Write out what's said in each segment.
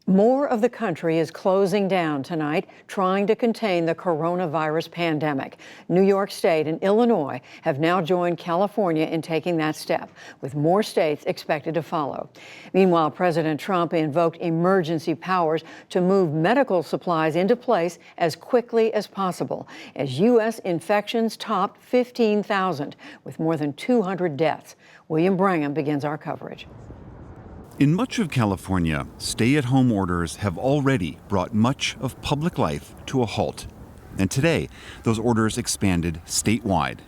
More of the country is closing down tonight, trying to contain the coronavirus pandemic. New York State and Illinois have now joined California in taking that step, with more states expected to follow. Meanwhile, President Trump invoked emergency powers to move medical supplies into place as quickly as possible, as U.S. infections topped 15,000, with more than 200 deaths. William Brangham begins our coverage. In much of California, stay-at-home orders have already brought much of public life to a halt. And today, those orders expanded statewide.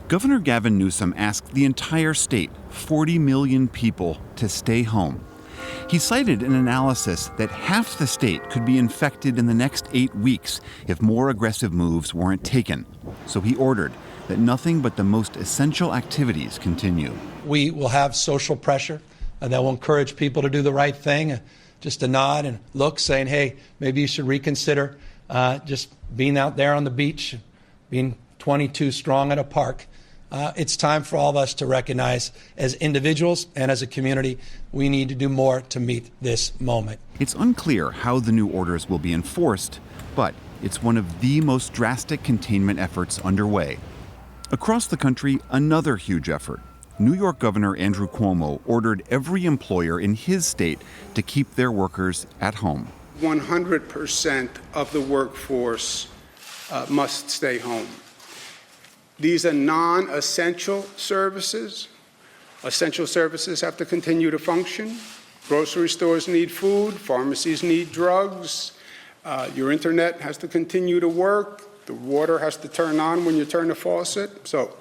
Governor Gavin Newsom asked the entire state, 40 million people, to stay home. He cited an analysis that half the state could be infected in the next 8 weeks if more aggressive moves weren't taken. So he ordered that nothing but the most essential activities continue. We will have social pressure. And that will encourage people to do the right thing, just to nod and look, saying, hey, maybe you should reconsider just being out there on the beach, being 22 strong at a park. It's time for all of us to recognize, as individuals and as a community, we need to do more to meet this moment. It's unclear how the new orders will be enforced, but it's one of the most drastic containment efforts underway. Across the country, another huge effort. New York Governor Andrew Cuomo ordered every employer in his state to keep their workers at home. 100% of the workforce must stay home. These are non-essential services. Essential services have to continue to function. Grocery stores need food, pharmacies need drugs, your internet has to continue to work, the water has to turn on when you turn the faucet. So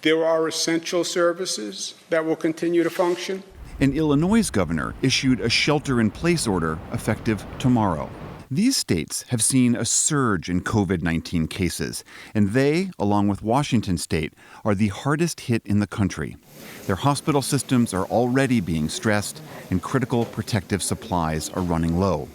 there are essential services that will continue to function. And Illinois' governor issued a shelter-in-place order effective tomorrow. These states have seen a surge in COVID-19 cases, and they, along with Washington state, are the hardest hit in the country. Their hospital systems are already being stressed, and critical protective supplies are running low.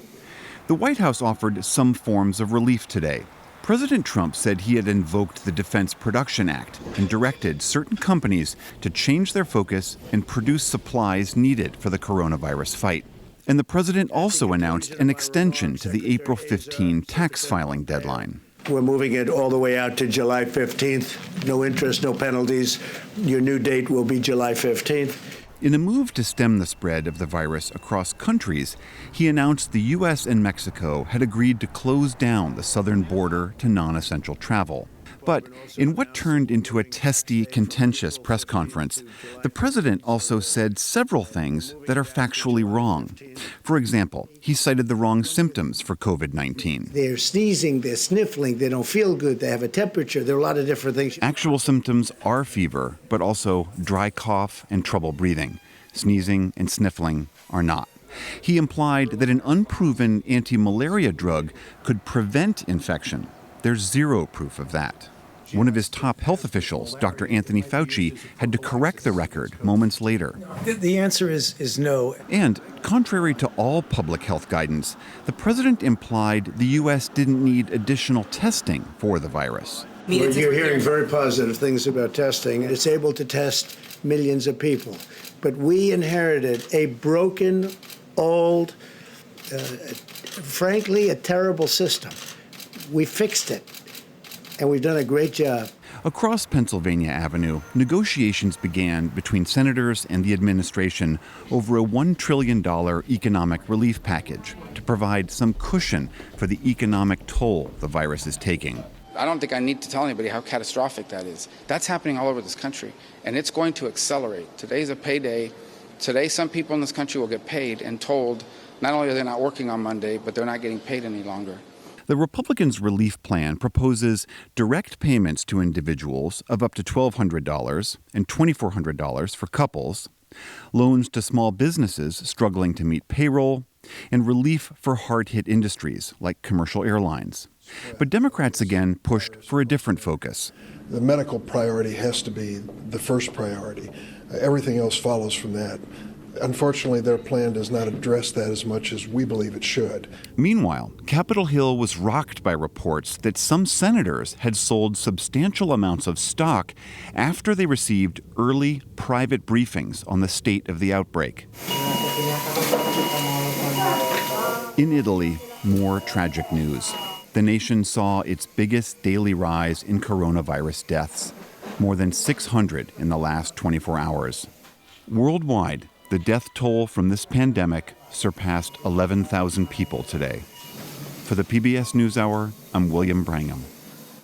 The White House offered some forms of relief today. President Trump said he had invoked the Defense Production Act and directed certain companies to change their focus and produce supplies needed for the coronavirus fight. And the president also announced an extension to the April 15 tax filing deadline. We're moving it all the way out to July 15th. No interest, no penalties. Your new date will be July 15th. In a move to stem the spread of the virus across countries, he announced the U.S. and Mexico had agreed to close down the southern border to non-essential travel. But in what turned into a testy, contentious press conference, the president also said several things that are factually wrong. For example, he cited the wrong symptoms for COVID-19. They're sneezing, they're sniffling, they don't feel good, they have a temperature, there are a lot of different things. Actual symptoms are fever, but also dry cough and trouble breathing. Sneezing and sniffling are not. He implied that an unproven anti-malaria drug could prevent infection. There's zero proof of that. One of his top health officials, Dr. Anthony Fauci, had to correct the record moments later. The answer is no. And contrary to all public health guidance, the president implied the U.S. didn't need additional testing for the virus. You're hearing very positive things about testing. It's able to test millions of people. But we inherited a broken, old, frankly, a terrible system. We fixed it, and we've done a great job. Across Pennsylvania Avenue, negotiations began between senators and the administration over a $1 trillion economic relief package to provide some cushion for the economic toll the virus is taking. I don't think I need to tell anybody how catastrophic that is. That's happening all over this country, and it's going to accelerate. Today's a payday. Today, some people in this country will get paid and told not only are they not working on Monday, but they're not getting paid any longer. The Republicans' relief plan proposes direct payments to individuals of up to $1,200 and $2,400 for couples, loans to small businesses struggling to meet payroll, and relief for hard-hit industries like commercial airlines. But Democrats again pushed for a different focus. The medical priority has to be the first priority. Everything else follows from that. Unfortunately, their plan does not address that as much as we believe it should. Meanwhile, Capitol Hill was rocked by reports that some senators had sold substantial amounts of stock after they received early private briefings on the state of the outbreak. In Italy, more tragic news. The nation saw its biggest daily rise in coronavirus deaths, more than 600 in the last 24 hours. Worldwide, the death toll from this pandemic surpassed 11,000 people today. For the PBS NewsHour, I'm William Brangham.